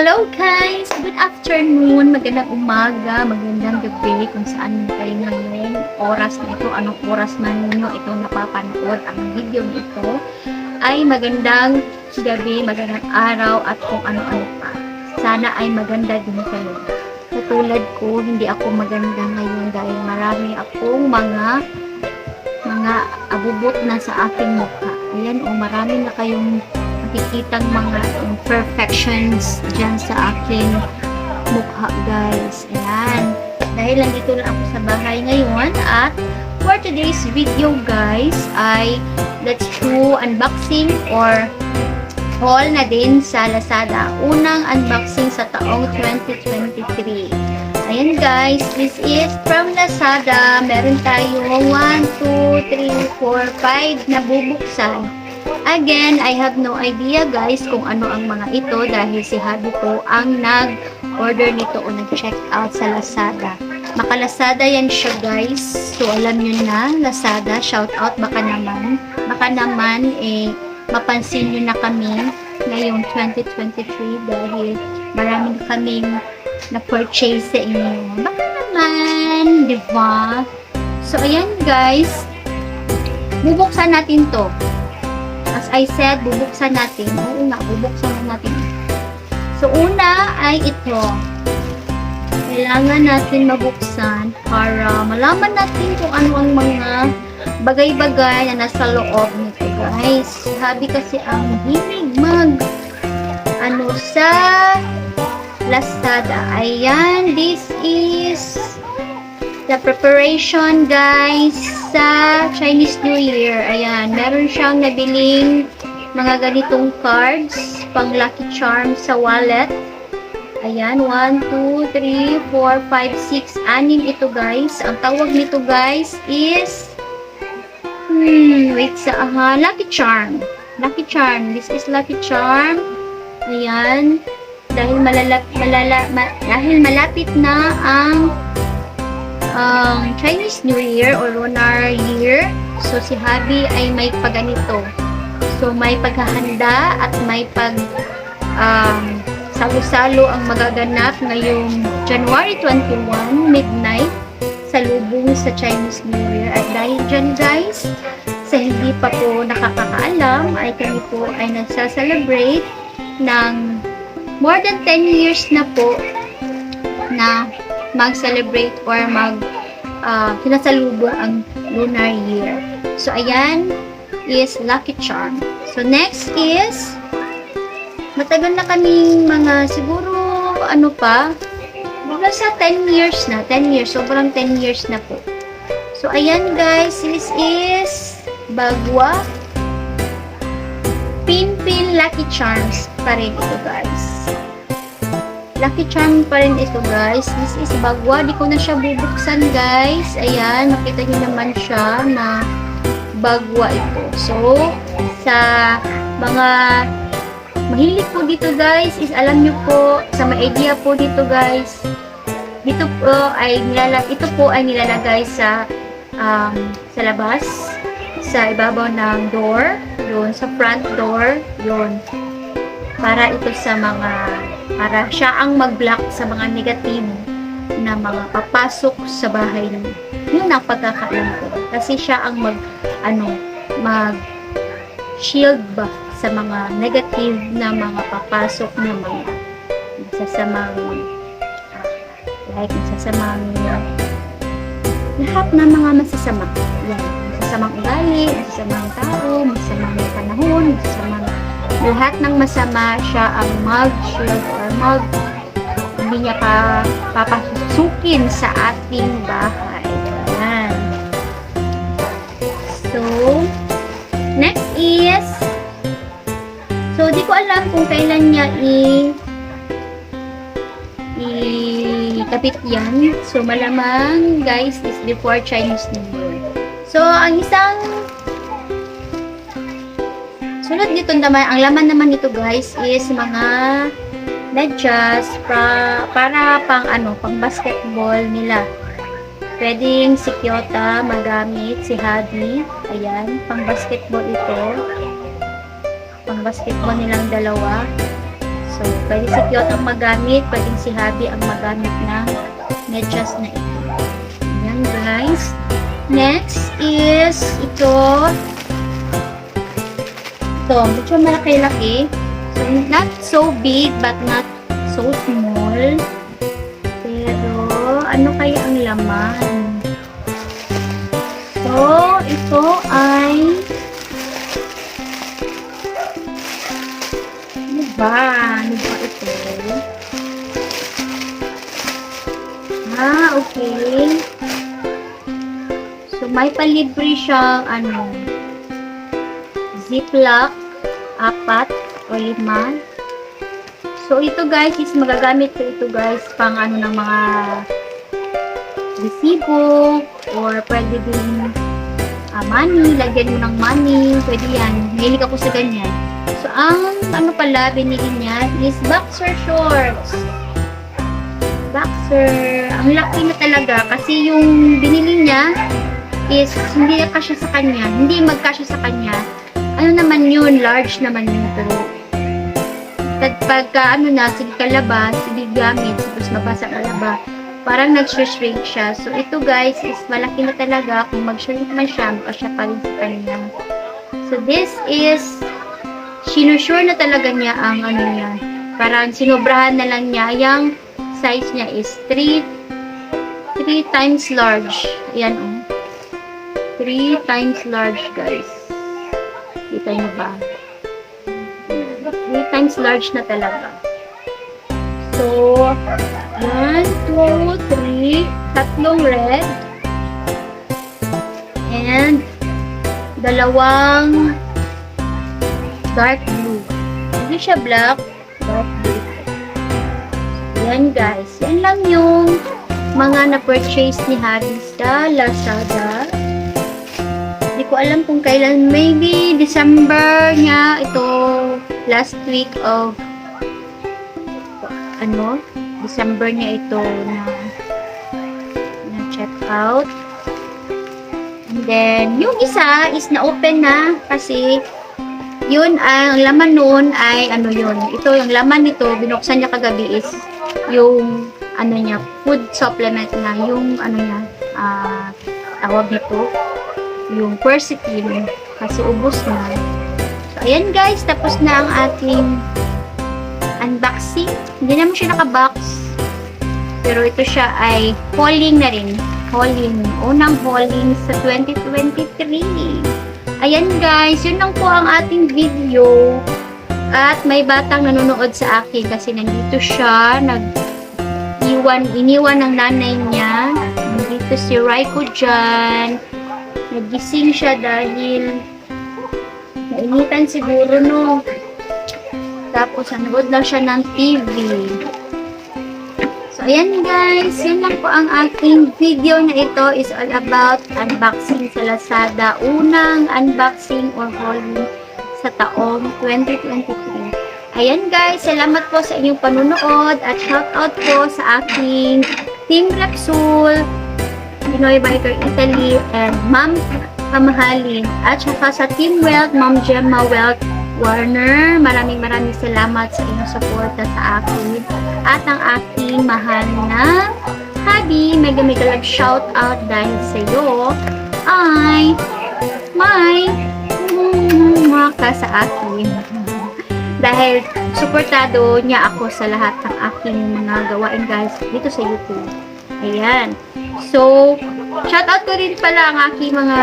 Hello guys! Good afternoon, magandang umaga, magandang gabi kung saan kayo ngayon. Oras na ito, anong oras man ninyo ito napapanood ang video nito ay magandang gabi, magandang araw at kung ano-ano pa. Sana ay maganda din kayo. Katulad ko, hindi ako maganda ngayon dahil marami akong mga abubot na sa aking mukha. Ayan o, marami na kayong nakikitang mga imperfections dyan sa aking mukha guys. Ayan. Dahil nandito na ako sa bahay ngayon at for today's video guys ay let's do unboxing or haul na din sa Lazada. Unang unboxing sa taong 2023. Ayan guys, this is from Lazada. Meron tayong 1, 2, 3, 4, 5 na bubuksan. Again, I have no idea guys kung ano ang mga ito dahil si Habi po ang nag-order nito o nag-check out sa Lazada. Maka-Lazada yan siya guys. So, alam nyo na, Lazada, shout out baka naman mapansin nyo na kami ngayong 2023 dahil marami na kaming na-purchase sa inyo. Baka naman, di ba? So, ayan guys, bubuksan natin to. As I said, bubuksan natin. Oo nga, bubuksan natin. So, una ay ito. Kailangan natin mabuksan para malaman natin kung ano ang mga bagay-bagay na nasa loob nito, guys. Sabi kasi ang hilig sa Lazada. Ayan, this is the preparation guys sa Chinese New Year. Ayan, meron siyang nabiling mga ganitong cards pang lucky charm sa wallet. Ayan, 1, 2, 3, 4, 5, 6 6 ito guys. Ang tawag nito guys is lucky charm. Lucky charm. This is lucky charm. Ayan, dahil malapit na ang Chinese New Year or Lunar Year. So, si Habi ay may paganito. So, may paghahanda at may salo-salo ang magaganap ngayong January 21, midnight, sa lubong sa Chinese New Year. At dahil dyan guys, sa hindi pa po nakakaalam, ay kami po ay nagsaselebrate ng more than 10 years na po na mag-celebrate or kinasalubong ang Lunar Year. So, ayan is lucky charm. So, next is matagal na kaming siguro, sa 10 years na. 10 years. Sobrang 10 years na po. So, ayan guys, this is Bagwa Pin Lucky Charms pa rin ito guys. Lucky charm pa rin ito guys. This is Bagwa. Di ko na siya bubuksan guys. Ayan, nakita nyo naman siya na Bagwa ito. So, sa mga mahilig po dito guys, is alam nyo po, sa may idea po dito guys, ito po ay nilalagay sa labas, sa ibabaw ng door, yun, sa front door, yun. Para ito para siya ang mag-block sa mga negative na mga papasok sa bahay niyo. Yun ang pagkakaalam ko. Kasi siya ang mag-shield ba sa mga negative na mga papasok na mga lahat ng mga masasama. Yan. Masasamang ugali, masasamang tao, masasamang panahon, lahat ng masama siya ang mag-shield or hindi niya papasukin sa ating bahay. Ayan. So, next is, so di ko alam kung kailan niya ikabit yan. So, malamang guys is before Chinese New Year. So, ang isang sunod dito naman, ang laman naman nito guys is mga medyas para pang basketball nila. Pwedeng si Kyota magamit, si Habi. Ayan, pang basketball ito. Pang basketball nilang dalawa. So, pwede si Kyot ang magamit, pwede si Habi ang magamit ng medyas na ito. Ayan, guys. Next is ito. Ito, medyo malaki-laki. So, not so big, but not so small. Pero, ano kaya ang laman? So, ito ay ano ba ito? Okay. So, may palibre siyang ziplock, 4 o 5. So, ito guys is magagamit ko ito guys pang ng mga resibo or pwede din money, lagyan mo ng money, pwede yan. Hilig ako sa ganyan. So, ang pala binili niya is boxer shorts. Boxer. Ang laki na talaga kasi yung binili niya is hindi kasya sa kanya. Hindi magkasya sa kanya. Ano naman yun? Large naman yun. Pero pagka sige kalaba, sige gamit, tapos mabasa kalaba, parang nag-shrink siya. So, ito guys is malaki na talaga. Kung mag-shrink man siya, makasya pa rin sa kanya. So, this is sinusure na talaga niya ang niya. Parang sinubrahan na lang niya. Yung size niya is 3 times large. Ayan, 3 times large, guys. Kita niyo ba? 3 times large na talaga. So, 1, 2, 3, tatlong red. And, 2 dark blue. Hindi siya black, dark blue. Yan guys. Yan lang yung mga na-purchase ni Harry sa Lazada. Hindi ko alam kung kailan. Maybe December niya. Ito, last week of December niya ito na check out. And then, yung isa is na-open na kasi yun, ang laman noon ay yun. Ito, yung laman nito, binuksan niya kagabi is yung niya, food supplement na, yung tawag nito, yung quercetin, kasi ubos na. So, ayan guys, tapos na ang ating unboxing. Hindi naman siya naka-box, pero ito siya ay hauling na rin. Unang hauling sa 2023. Ayan guys, yun lang po ang ating video. At may batang nanonood sa akin kasi nandito siya, iniwan ng nanay niya. Nandito si Raiko dyan. Nagising siya dahil nainitan siguro Tapos nanood lang siya ng TV. So ayan guys, yun lang po ang aking video na ito is all about unboxing sa Lazada. Unang unboxing or hauling sa taong 2023. Ayan guys, salamat po sa inyong panunood at shoutout po sa aking Team Repsul, Pinoy Biker Italy, and Ma'am Kamahalin, at saka sa Team Wealth, Ma'am Gemma Wealth Warner. Maraming salamat sa inyong suporta sa akin at ang aking mahal na hubby. Mega love shoutout dahil sa iyo ay may maka sa akin. Dahil suportado niya ako sa lahat ng aking mga gawain guys dito sa YouTube. Ayan. So, shoutout ko rin pala ang aking mga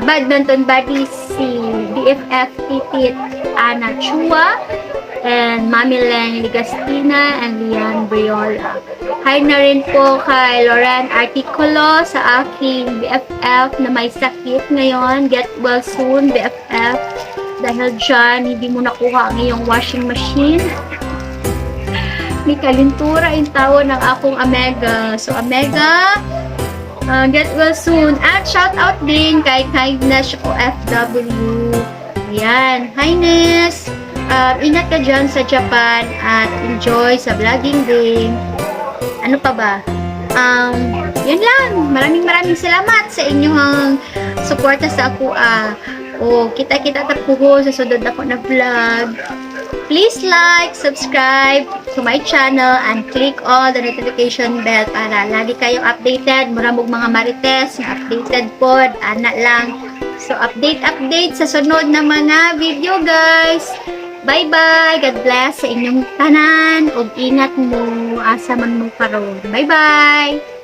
badminton buddies, si BFF Titit Ana Chua and Mami Len Ligastina and Lian Briola. Hi na rin po kay Loran Articulo, sa aking BFF na may sakit ngayon. Get well soon, BFF. Dahil dyan, hindi mo nakuha ang iyong washing machine. May kalintura yung tawo ng akong Amega. So, Amega, get well soon. At shout out din kay Kindness OFW. Ayan. Highness, ingat ka dyan sa Japan at enjoy sa vlogging din. Ano pa ba? Yun lang. Maraming salamat sa inyong suporta sa ako. O, kita-kita tapuho sa sunod ako na vlog. please like, subscribe to my channel and click all the notification bell para lagi kayong updated. Muramog mga marites na updated po. Ana lang. So, update sa sunod na mga video, guys. Bye-bye. God bless sa inyong tanan. Ug ingat mo asa man mo karon. Bye-bye.